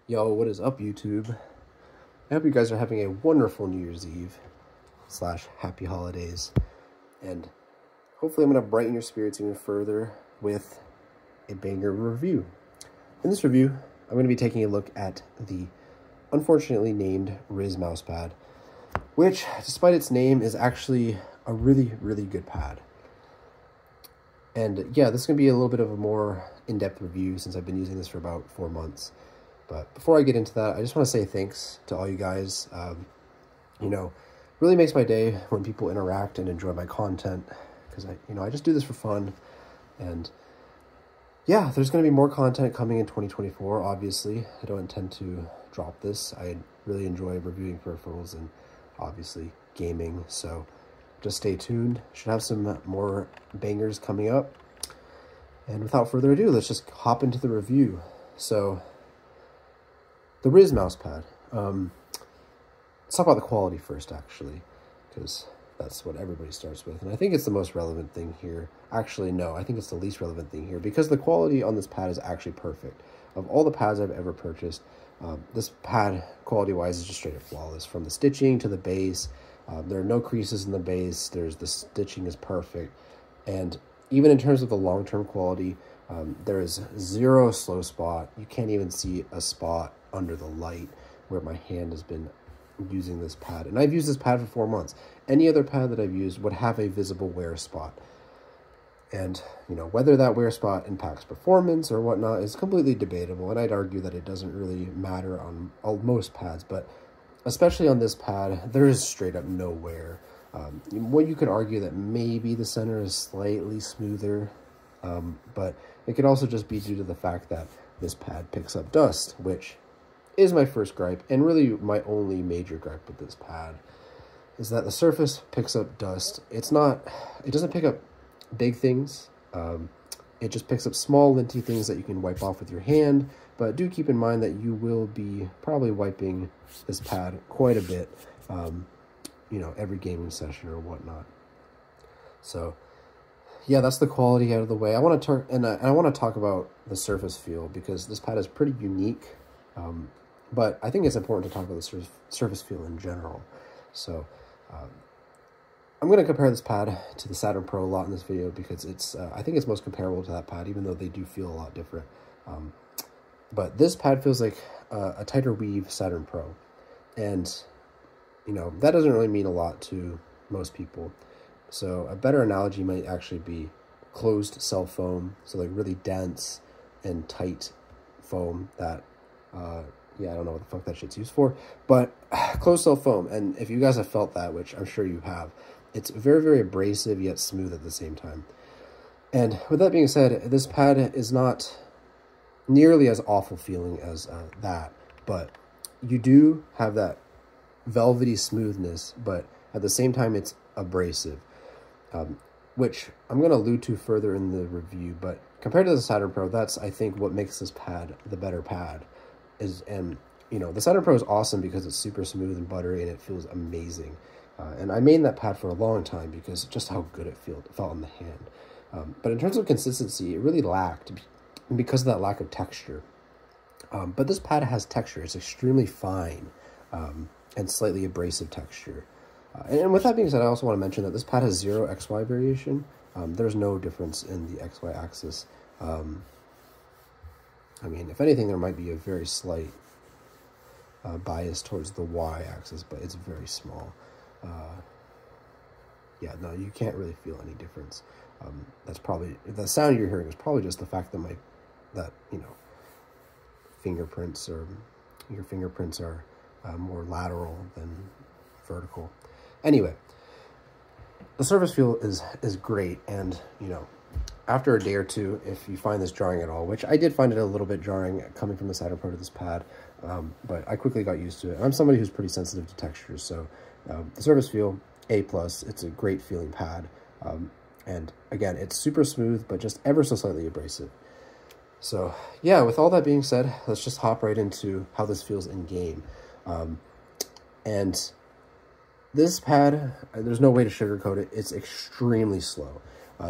Yo, what is up, YouTube? I hope you guys are having a wonderful New Year's Eve / happy holidays. And hopefully I'm going to brighten your spirits even further with a banger review. In this review, I'm going to be taking a look at the unfortunately named Rizz mousepad, which, despite its name, is actually a really, really good pad. And yeah, this is going to be a little bit of a more in-depth review since I've been using this for about 4 months. But before I get into that, I just want to say thanks to all you guys. Really makes my day when people interact and enjoy my content, because I just do this for fun. And yeah, there's going to be more content coming in 2024. Obviously, I don't intend to drop this. I really enjoy reviewing peripherals and obviously gaming. So just stay tuned. Should have some more bangers coming up. And without further ado, let's just hop into the review. So the Rizz mousepad. Let's talk about the quality first, actually, because that's what everybody starts with. And I think it's the most relevant thing here. Actually, no, I think it's the least relevant thing here, because the quality on this pad is actually perfect. Of all the pads I've ever purchased, this pad, quality-wise, is just straight up flawless. From the stitching to the base, there are no creases in the base. The stitching is perfect. And even in terms of the long-term quality, there is zero slow spot. You can't even see a spot under the light where my hand has been using this pad. And I've used this pad for 4 months. Any other pad that I've used would have a visible wear spot. And, whether that wear spot impacts performance or whatnot is completely debatable. And I'd argue that it doesn't really matter on most pads, but especially on this pad, there is straight up no wear. What you could argue that maybe the center is slightly smoother, but it could also just be due to the fact that this pad picks up dust, which is my first gripe, and really my only major gripe with this pad, is that the surface picks up dust. It doesn't pick up big things. It just picks up small, linty things that you can wipe off with your hand, but do keep in mind that you will be probably wiping this pad quite a bit, every gaming session or whatnot. So yeah, that's the quality out of the way. I want to talk about the surface feel, because this pad is pretty unique. But I think it's important to talk about the surface feel in general. So I'm going to compare this pad to the Saturn Pro a lot in this video, because I think it's most comparable to that pad, even though they do feel a lot different. But this pad feels like a tighter weave Saturn Pro. And, that doesn't really mean a lot to most people. So a better analogy might actually be closed cell foam. So like really dense and tight foam that, yeah, I don't know what the fuck that shit's used for, but closed cell foam. And if you guys have felt that, which I'm sure you have, it's very, very abrasive yet smooth at the same time. And with that being said, this pad is not nearly as awful feeling as that, but you do have that velvety smoothness, but at the same time it's abrasive, which I'm going to allude to further in the review. But compared to the Saturn Pro, that's, I think, what makes this pad the better pad. The Saturn Pro is awesome because it's super smooth and buttery and it feels amazing. And I made that pad for a long time because just how good it felt in the hand. But in terms of consistency, it really lacked because of that lack of texture. But this pad has texture. It's extremely fine and slightly abrasive texture. And with that being said, I also want to mention that this pad has zero XY variation. There's no difference in the XY axis. If anything, there might be a very slight bias towards the y-axis, but it's very small. Yeah, no, you can't really feel any difference. That's probably, the sound you're hearing is probably just the fact that fingerprints, or your fingerprints are more lateral than vertical. Anyway, the surface feel is great, and after a day or two, if you find this jarring at all, which I did find it a little bit jarring coming from the Saturn Pro to this pad, but I quickly got used to it. I'm somebody who's pretty sensitive to textures, so the surface feel, A+, it's a great feeling pad. And again, it's super smooth, but just ever so slightly abrasive. So yeah, with all that being said, let's just hop right into how this feels in game. And this pad, there's no way to sugarcoat it. It's extremely slow.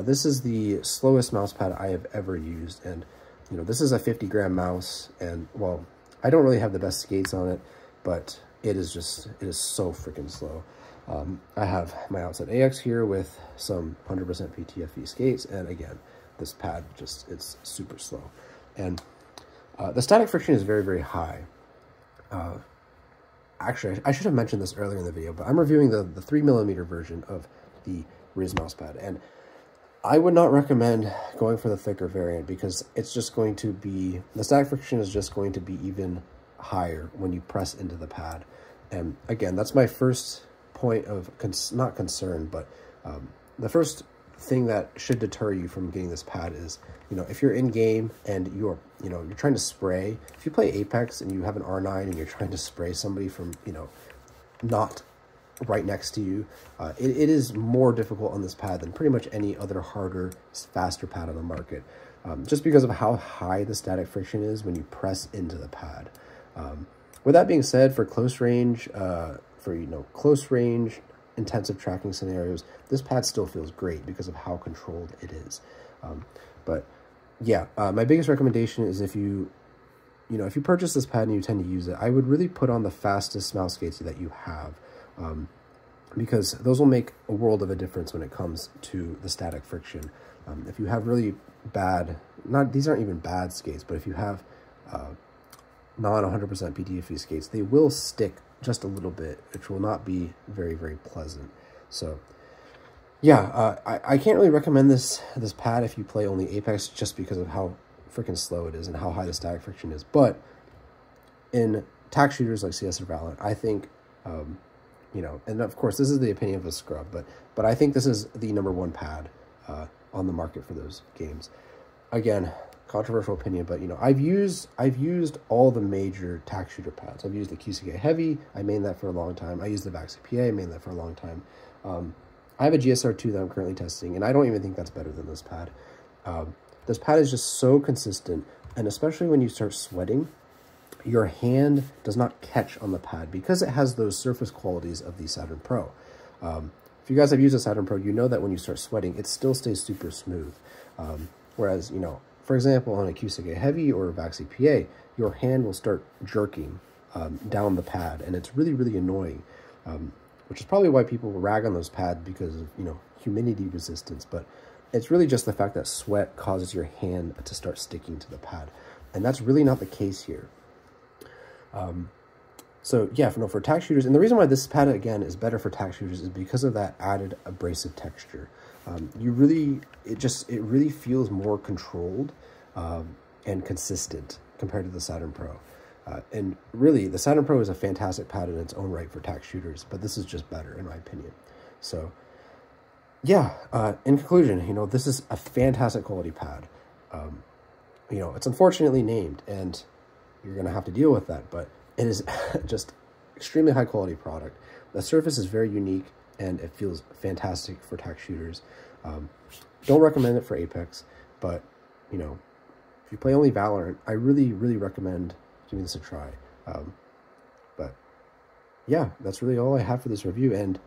This is the slowest mouse pad I have ever used, and this is a 50-gram mouse, and well, I don't really have the best skates on it, but it is so freaking slow. I have my outside AX here with some 100% PTFE skates, and again, this pad it's super slow. And the static friction is very, very high. Actually, I should have mentioned this earlier in the video, but I'm reviewing the 3mm version of the Rizz mouse pad, and I would not recommend going for the thicker variant because it's just going to be, the static friction is just going to be even higher when you press into the pad. And again, that's my first point of, not concern, but the first thing that should deter you from getting this pad is, you know, if you're in game and you're trying to spray, if you play Apex and you have an R9 and you're trying to spray somebody from, you know, not right next to you, it is more difficult on this pad than pretty much any other harder, faster pad on the market, just because of how high the static friction is when you press into the pad. With that being said, for close range, close range intensive tracking scenarios, this pad still feels great because of how controlled it is. But yeah, my biggest recommendation is if you purchase this pad and you tend to use it, I would really put on the fastest mouse skates that you have, because those will make a world of a difference when it comes to the static friction. If you have really bad, these aren't even bad skates, but if you have non 100% PTFE skates, they will stick just a little bit, which will not be very, very pleasant. So yeah, I can't really recommend this pad if you play only Apex, just because of how freaking slow it is and how high the static friction is. But in tac shooters like CS or Valorant, I think, and of course this is the opinion of a scrub, but I think this is the #1 pad on the market for those games. Again, controversial opinion, but I've used all the major tac shooter pads. I've used the QCK Heavy, I mained that for a long time. I used the VAC CPA, I mained that for a long time. I have a GSR2 that I'm currently testing, and I don't even think that's better than this pad. This pad is just so consistent, and especially when you start sweating, your hand does not catch on the pad because it has those surface qualities of the Saturn Pro. If you guys have used a Saturn Pro, you know that when you start sweating, it still stays super smooth. Whereas, for example, on a QCK Heavy or a VAC CPA, your hand will start jerking down the pad, and it's really, really annoying, which is probably why people rag on those pads, because of, humidity resistance. But it's really just the fact that sweat causes your hand to start sticking to the pad, and that's really not the case here. So yeah, for tac shooters, and the reason why this pad, again, is better for tac shooters is because of that added abrasive texture. It really feels more controlled and consistent compared to the Saturn Pro. And really, the Saturn Pro is a fantastic pad in its own right for tac shooters, but this is just better, in my opinion. So yeah, in conclusion, this is a fantastic quality pad. It's unfortunately named, and you're going to have to deal with that, but it is just extremely high quality product. The surface is very unique, and it feels fantastic for tac shooters. Don't recommend it for Apex, but, if you play only Valorant, I really, really recommend giving this a try. But yeah, that's really all I have for this review, and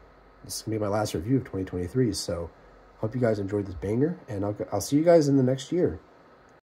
this is going to be my last review of 2023, so hope you guys enjoyed this banger, and I'll see you guys in the next year.